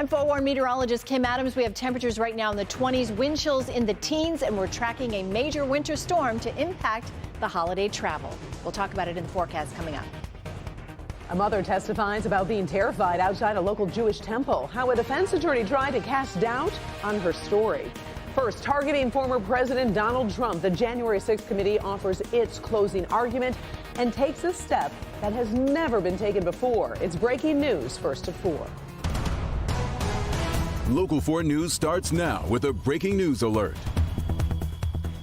I'm forewarned meteorologist Kim Adams. We have temperatures right now in the 20s, wind chills in the teens, and we're tracking a major winter storm to impact the holiday travel. We'll talk about it in the forecast coming up. A mother testifies about being terrified outside a local Jewish temple. How a defense attorney tried to cast doubt on her story. First, targeting former President Donald Trump, the January 6th committee offers its closing argument and takes a step that has never been taken before. It's breaking news first at 4. Local 4 News starts now with a breaking news alert.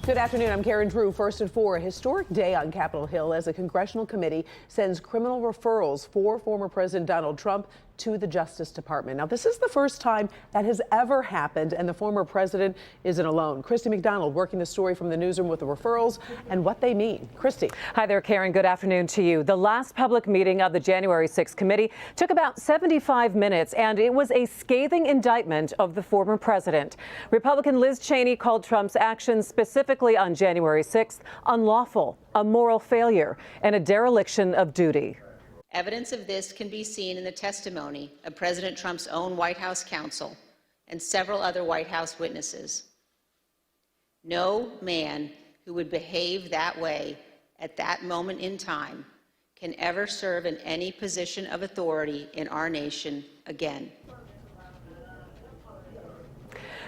Good afternoon. I'm Karen Drew. First at 4, a historic day on Capitol Hill as a congressional committee sends criminal referrals for former President Donald Trump to the Justice Department. Now, this is the first time that has ever happened, and the former president isn't alone. Christy McDonald working the story from the newsroom with the referrals and what they mean. Christy. Hi there, Karen. Good afternoon to you. The last public meeting of the January 6th committee took about 75 minutes, and it was a scathing indictment of the former president. Republican Liz Cheney called Trump's actions specifically on January 6th unlawful, a moral failure, and a dereliction of duty. Evidence of this can be seen in the testimony of President Trump's own White House counsel and several other White House witnesses. No man who would behave that way at that moment in time can ever serve in any position of authority in our nation again.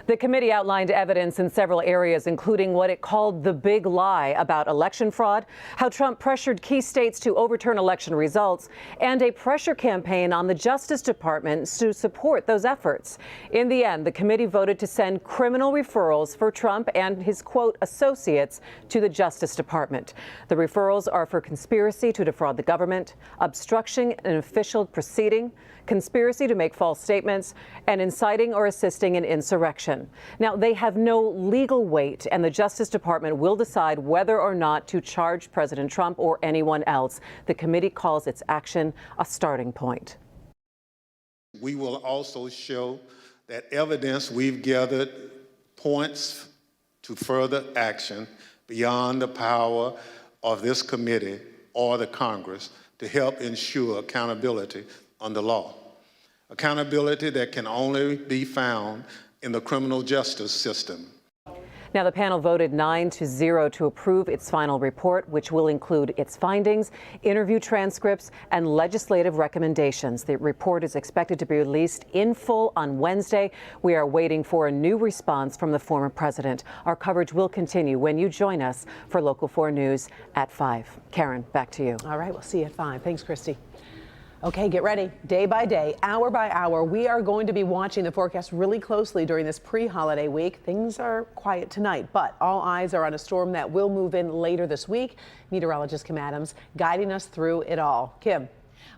The committee outlined evidence in several areas, including what it called the big lie about election fraud, how Trump pressured key states to overturn election results, and a pressure campaign on the Justice Department to support those efforts. In the end, the committee voted to send criminal referrals for Trump and his, quote, associates to the Justice Department. The referrals are for conspiracy to defraud the government, obstructing an official proceeding, conspiracy to make false statements, and inciting or assisting in insurrection. Now, they have no legal weight, and the Justice Department will decide whether or not to charge President Trump or anyone else. The committee calls its action a starting point. We will also show that evidence we've gathered points to further action beyond the power of this committee or the Congress to help ensure accountability under law. Accountability that can only be found in the criminal justice system. Now, the panel voted 9-0 to approve its final report, which will include its findings, interview transcripts, and legislative recommendations. The report is expected to be released in full on Wednesday. We are waiting for a new response from the former president. Our coverage will continue when you join us for Local 4 News at 5. Karen, back to you. All right, we'll see you at 5. Thanks, Christy. Okay, get ready. Day by day, hour by hour, we are going to be watching the forecast really closely during this pre-holiday week. Things are quiet tonight, but all eyes are on a storm that will move in later this week. Meteorologist Kim Adams guiding us through it all. Kim.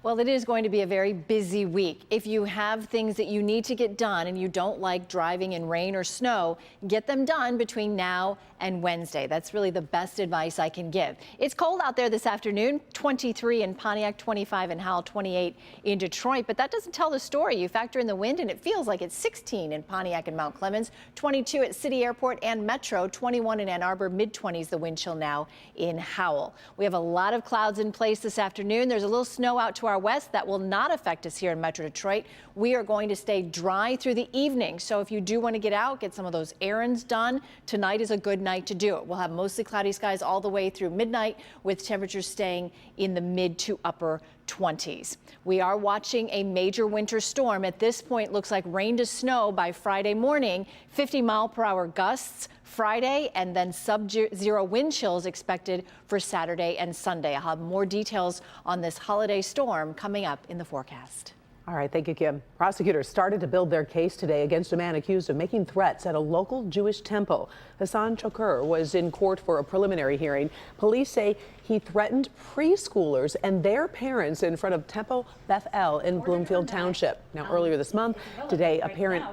Well, it is going to be a very busy week. If you have things that you need to get done and you don't like driving in rain or snow, get them done between now and Wednesday. That's really the best advice I can give. It's cold out there this afternoon, 23 in Pontiac, 25 in Howell, 28 in Detroit, but that doesn't tell the story. You factor in the wind and it feels like it's 16 in Pontiac and Mount Clemens, 22 at City Airport and Metro, 21 in Ann Arbor, mid-20s the wind chill now in Howell. We have a lot of clouds in place this afternoon. There's a little snow out to our west that will not affect us here in Metro Detroit. We are going to stay dry through the evening. So if you do want to get out, get some of those errands done, tonight is a good night to do it. We'll have mostly cloudy skies all the way through midnight with temperatures staying in the mid to upper 20s. We are watching a major winter storm. At this point, looks like rain to snow by Friday morning, 50-mile-per-hour gusts Friday, and then sub-zero wind chills expected for Saturday and Sunday. I'll have more details on this holiday storm coming up in the forecast. All right, thank you, Kim. Prosecutors started to build their case today against a man accused of making threats at a local Jewish temple. Hassan Chokur was in court for a preliminary hearing. Police say he threatened preschoolers and their parents in front of Temple Beth El in Bloomfield Township. Now, earlier this month, today, a parent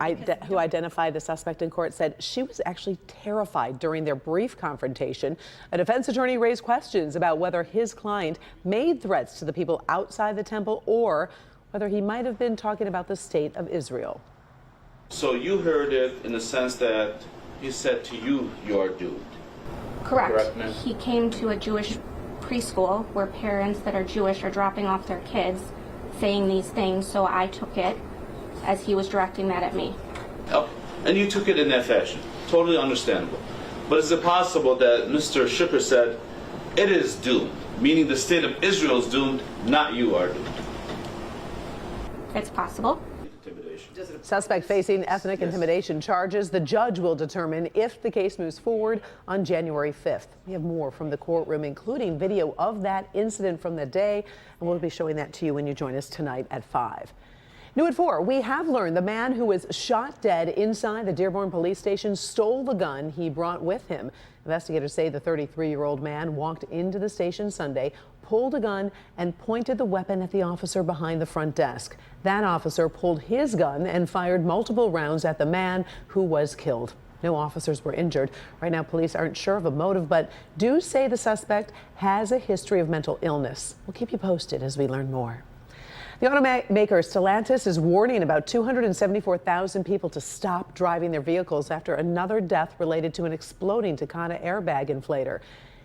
who identified the suspect in court said she was actually terrified during their brief confrontation. A defense attorney raised questions about whether his client made threats to the people outside the temple or whether he might have been talking about the state of Israel. So you heard it in the sense that he said to you, "You're doomed." Correct. He came to a Jewish preschool where parents that are Jewish are dropping off their kids saying these things, so I took it as he was directing that at me. Okay. And you took it in that fashion. Totally understandable. But is it possible that Mr. Shipper said, it is doomed, meaning the state of Israel is doomed, not you are doomed? It's possible. Suspect facing ethnic intimidation charges. The judge will determine if the case moves forward on January 5th. We have more from the courtroom, including video of that incident from the day, and we'll be showing that to you when you join us tonight at 5. New at 4, we have learned the man who was shot dead inside the Dearborn police station stole the gun he brought with him. Investigators say the 33-year-old man walked into the station Sunday, pulled a gun, and pointed the weapon at the officer behind the front desk. That officer pulled his gun and fired multiple rounds at the man who was killed. No officers were injured. Right now, police aren't sure of a motive, but do say the suspect has a history of mental illness. We'll keep you posted as we learn more. The automaker Stellantis is warning about 274,000 people to stop driving their vehicles after another death related to an exploding Takata airbag inflator.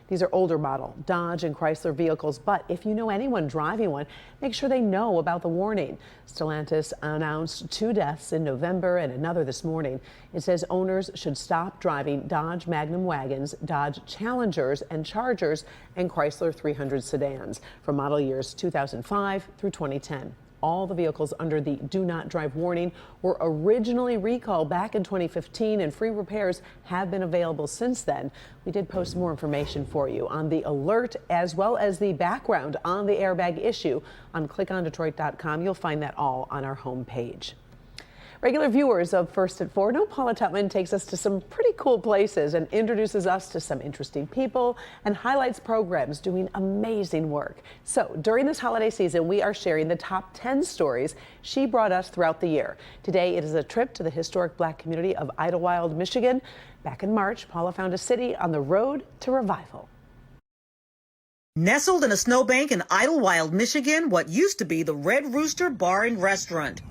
These are older model Dodge and Chrysler vehicles, but if you know anyone driving one, make sure they know about the warning. Stellantis announced 2 deaths in November and another this morning. It says owners should stop driving Dodge Magnum wagons, Dodge Challengers and Chargers, and Chrysler 300 sedans from model years 2005 through 2010. All the vehicles under the Do Not Drive warning were originally recalled back in 2015, and free repairs have been available since then. We did post more information for you on the alert as well as the background on the airbag issue on clickondetroit.com. You'll find that all on our homepage. Regular viewers of First at 4 know Paula Tutman takes us to some pretty cool places and introduces us to some interesting people and highlights programs doing amazing work. So during this holiday season, we are sharing the top 10 stories she brought us throughout the year. Today, it is a trip to the historic Black community of Idlewild, Michigan. Back in March, Paula found a city on the road to revival. Nestled in a snowbank in Idlewild, Michigan, what used to be the Red Rooster Bar and Restaurant.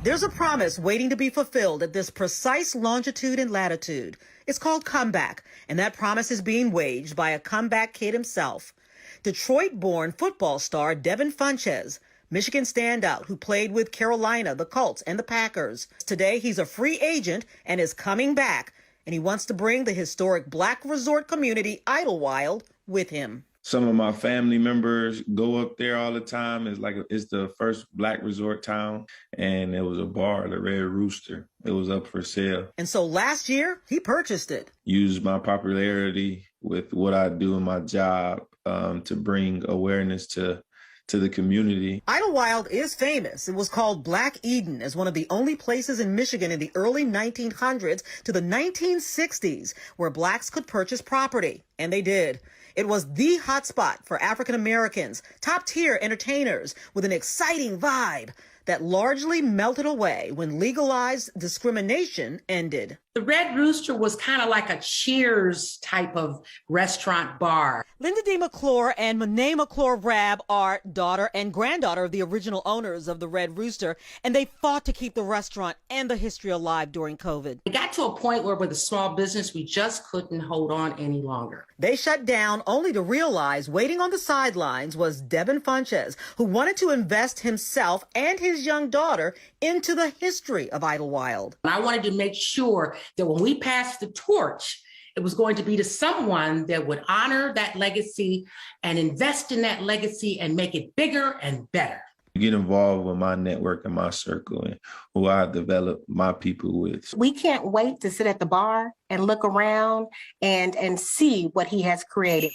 There's a promise waiting to be fulfilled at this precise longitude and latitude. It's called comeback, and that promise is being waged by a comeback kid himself. Detroit-born football star Devin Funches, Michigan standout who played with Carolina, the Colts, and the Packers. Today, he's a free agent and is coming back, and he wants to bring the historic Black resort community Idlewild with him. Some of my family members go up there all the time. It's the first Black resort town, and it was a bar, the Red Rooster. It was up for sale. And so last year, he purchased it. Used my popularity with what I do in my job to bring awareness to the community. Idlewild is famous. It was called Black Eden as one of the only places in Michigan in the early 1900s to the 1960s where Blacks could purchase property, and they did. It was the hotspot for African Americans, top-tier entertainers with an exciting vibe that largely melted away when legalized discrimination ended. The Red Rooster was kind of like a Cheers type of restaurant bar. Linda D. McClure and Monet McClure-Rab are daughter and granddaughter of the original owners of the Red Rooster, and they fought to keep the restaurant and the history alive during COVID. It got to a point where with a small business, we just couldn't hold on any longer. They shut down only to realize waiting on the sidelines was Devin Funches, who wanted to invest himself and his young daughter into the history of Idlewild. And I wanted to make sure that when we passed the torch, it was going to be to someone that would honor that legacy and invest in that legacy and make it bigger and better. Get involved with my network and my circle and who I develop my people with. We can't wait to sit at the bar and look around and see what he has created.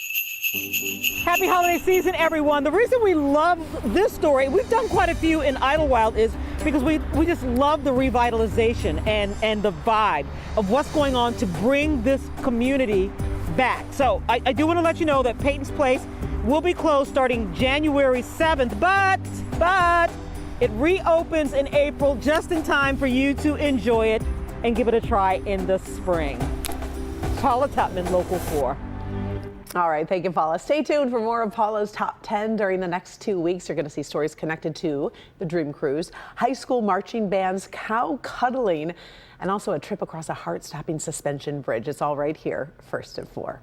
Happy holiday season, everyone. The reason we love this story, we've done quite a few in Idlewild, is because we just love the revitalization and the vibe of what's going on to bring this community back. So I do want to let you know that Peyton's Place will be closed starting January 7th, but it reopens in April just in time for you to enjoy it and give it a try in the spring. Paula Tutman, Local 4. All right, thank you, Paula. Stay tuned for more of Paula's Top 10 during the next 2 weeks. You're going to see stories connected to the Dream Cruise, high school marching bands, cow cuddling, and also a trip across a heart-stopping suspension bridge. It's all right here, First at 4.